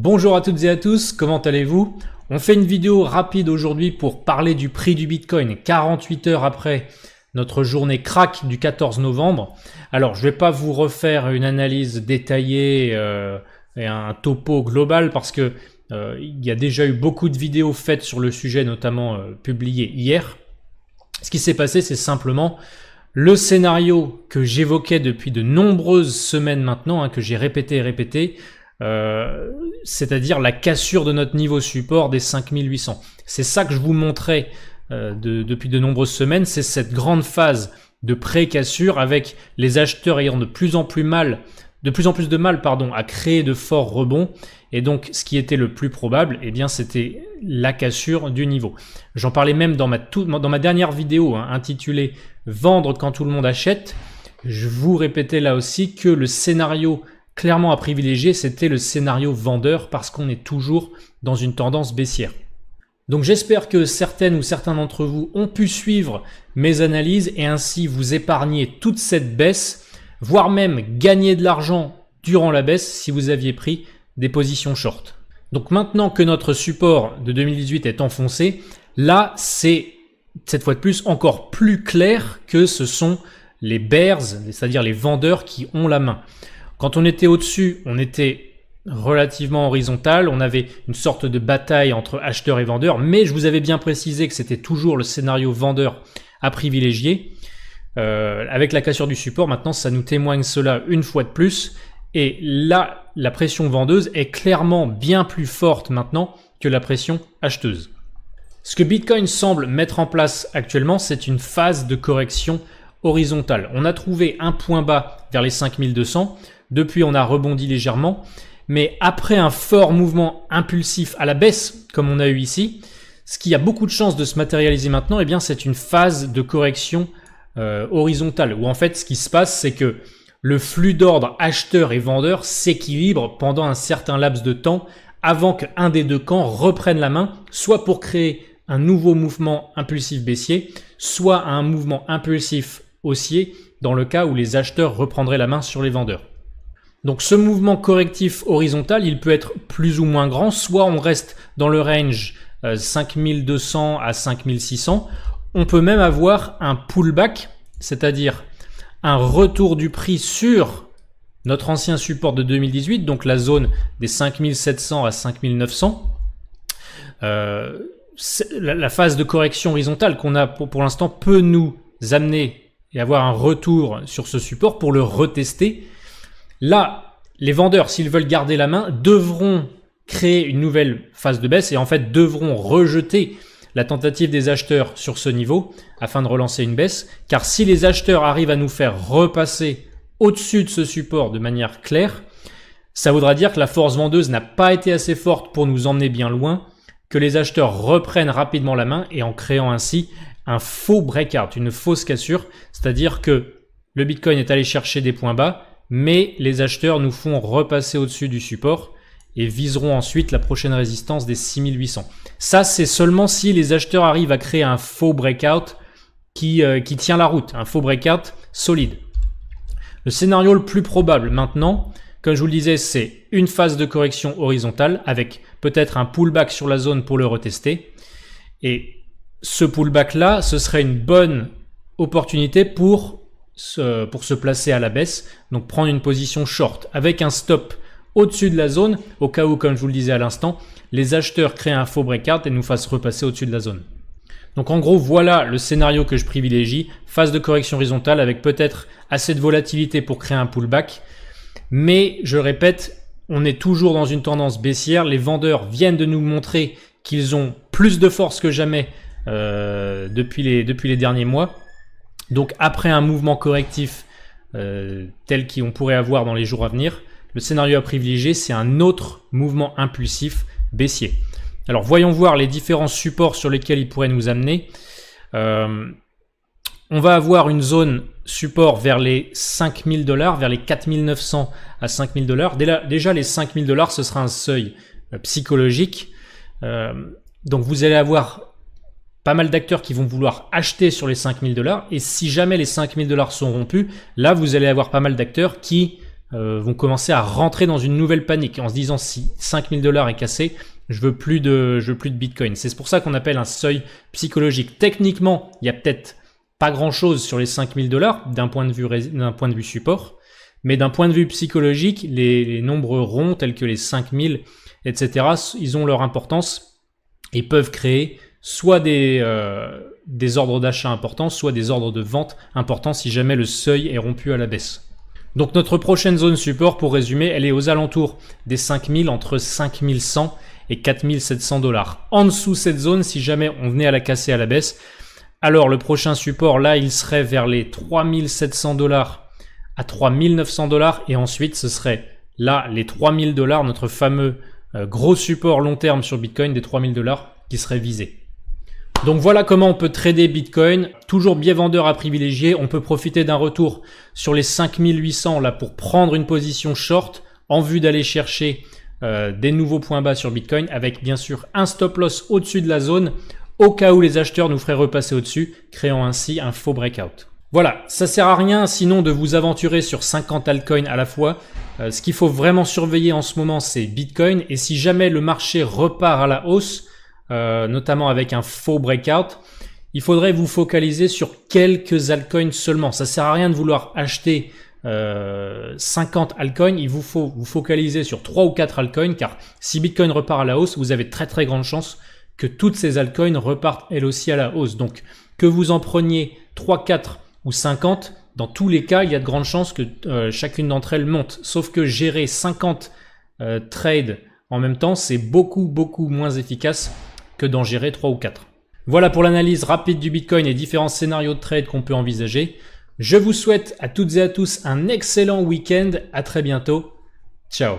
Bonjour à toutes et à tous, comment allez-vous? On fait une vidéo rapide aujourd'hui pour parler du prix du Bitcoin 48 heures après notre journée crack du 14 novembre. Alors je ne vais pas vous refaire une analyse détaillée et un topo global parce que il y a déjà eu beaucoup de vidéos faites sur le sujet, notamment publiées hier. Ce qui s'est passé, c'est simplement le scénario que j'évoquais depuis de nombreuses semaines maintenant, que j'ai répété et répété, c'est-à-dire la cassure de notre niveau support des 5800. C'est ça que je vous montrais depuis de nombreuses semaines, c'est cette grande phase de pré-cassure avec les acheteurs ayant de plus en plus de mal à créer de forts rebonds. Et donc, ce qui était le plus probable, eh bien, c'était la cassure du niveau. J'en parlais même dans ma dernière vidéo intitulée « Vendre quand tout le monde achète ». Je vous répétais là aussi que le scénario clairement à privilégier, c'était le scénario vendeur parce qu'on est toujours dans une tendance baissière. Donc j'espère que certaines ou certains d'entre vous ont pu suivre mes analyses et ainsi vous épargner toute cette baisse, voire même gagner de l'argent durant la baisse si vous aviez pris des positions short. Donc maintenant que notre support de 2018 est enfoncé, là c'est cette fois de plus encore plus clair que ce sont les bears, c'est-à-dire les vendeurs qui ont la main. Quand on était au-dessus, on était relativement horizontal, on avait une sorte de bataille entre acheteurs et vendeurs, mais je vous avais bien précisé que c'était toujours le scénario vendeur à privilégier. Avec la cassure du support, maintenant ça nous témoigne cela une fois de plus, et là la pression vendeuse est clairement bien plus forte maintenant que la pression acheteuse. Ce que Bitcoin semble mettre en place actuellement, c'est une phase de correction horizontale. On a trouvé un point bas vers les 5200, depuis on a rebondi légèrement, mais après un fort mouvement impulsif à la baisse, comme on a eu ici, ce qui a beaucoup de chances de se matérialiser maintenant, eh bien c'est une phase de correction horizontale, où en fait ce qui se passe, c'est que le flux d'ordre acheteur et vendeur s'équilibre pendant un certain laps de temps avant qu'un des deux camps reprenne la main, soit pour créer un nouveau mouvement impulsif baissier, soit un mouvement impulsif haussier, dans le cas où les acheteurs reprendraient la main sur les vendeurs. Donc ce mouvement correctif horizontal, il peut être plus ou moins grand, soit on reste dans le range 5200 à 5600, on peut même avoir un pullback, c'est-à-dire un retour du prix sur notre ancien support de 2018, donc la zone des 5700 à 5900. La phase de correction horizontale qu'on a pour l'instant peut nous amener et avoir un retour sur ce support pour le retester. Là, les vendeurs, s'ils veulent garder la main, devront créer une nouvelle phase de baisse et en fait devront rejeter la tentative des acheteurs sur ce niveau afin de relancer une baisse. Car si les acheteurs arrivent à nous faire repasser au-dessus de ce support de manière claire, ça voudra dire que la force vendeuse n'a pas été assez forte pour nous emmener bien loin, que les acheteurs reprennent rapidement la main et en créant ainsi un faux breakout, une fausse cassure, c'est-à-dire que le Bitcoin est allé chercher des points bas, mais les acheteurs nous font repasser au-dessus du support et viseront ensuite la prochaine résistance des 6800. Ça, c'est seulement si les acheteurs arrivent à créer un faux breakout qui tient la route, un faux breakout solide. Le scénario le plus probable maintenant, comme je vous le disais, c'est une phase de correction horizontale avec peut-être un pullback sur la zone pour le retester. Et ce pullback-là, ce serait une bonne opportunité pour se placer à la baisse, donc prendre une position short avec un stop au-dessus de la zone, au cas où, comme je vous le disais à l'instant, les acheteurs créent un faux breakout et nous fassent repasser au-dessus de la zone. Donc en gros, voilà le scénario que je privilégie, phase de correction horizontale avec peut-être assez de volatilité pour créer un pullback, mais je répète, on est toujours dans une tendance baissière, les vendeurs viennent de nous montrer qu'ils ont plus de force que jamais depuis les derniers mois. Donc après un mouvement correctif tel qu'on pourrait avoir dans les jours à venir, le scénario à privilégier, c'est un autre mouvement impulsif baissier. Alors voyons voir les différents supports sur lesquels il pourrait nous amener. On va avoir une zone support vers les 5000 $, vers les 4900 à 5000 $. Déjà les 5000 $, ce sera un seuil psychologique. Donc vous allez avoir pas mal d'acteurs qui vont vouloir acheter sur les 5000 $. Et si jamais les 5000 $ sont rompus, là, vous allez avoir pas mal d'acteurs qui vont commencer à rentrer dans une nouvelle panique en se disant si 5000 $ est cassé, je veux plus de Bitcoin. C'est pour ça qu'on appelle un seuil psychologique. Techniquement, il y a peut-être pas grand-chose sur les 5000 $ d'un point de vue support, mais d'un point de vue psychologique, les nombres ronds tels que les 5000, etc., ils ont leur importance et peuvent créer soit des ordres d'achat importants, soit des ordres de vente importants si jamais le seuil est rompu à la baisse. Donc notre prochaine zone support, pour résumer, elle est aux alentours des 5000, entre 5100 et 4700 $. En dessous cette zone, si jamais on venait à la casser à la baisse, alors le prochain support, là, il serait vers les 3700 $ à 3900 $, et ensuite ce serait là les 3000 $, notre fameux gros support long terme sur Bitcoin des 3000 $ qui serait visé. Donc voilà comment on peut trader Bitcoin, toujours biais vendeur à privilégier. On peut profiter d'un retour sur les 5800 là pour prendre une position short en vue d'aller chercher des nouveaux points bas sur Bitcoin, avec bien sûr un stop loss au-dessus de la zone au cas où les acheteurs nous feraient repasser au-dessus, créant ainsi un faux breakout. Voilà, ça sert à rien sinon de vous aventurer sur 50 altcoins à la fois. Ce qu'il faut vraiment surveiller en ce moment, c'est Bitcoin, et si jamais le marché repart à la hausse, notamment avec un faux breakout, il faudrait vous focaliser sur quelques altcoins seulement. Ça sert à rien de vouloir acheter 50 altcoins, il vous faut vous focaliser sur 3 ou 4 altcoins, car si Bitcoin repart à la hausse, vous avez très très grande chance que toutes ces altcoins repartent elles aussi à la hausse. Donc que vous en preniez 3, 4 ou 50, dans tous les cas, il y a de grandes chances que chacune d'entre elles monte. Sauf que gérer 50 trades en même temps, c'est beaucoup moins efficace que d'en gérer 3 ou 4. Voilà pour l'analyse rapide du Bitcoin et différents scénarios de trade qu'on peut envisager. Je vous souhaite à toutes et à tous un excellent week-end. À très bientôt. Ciao.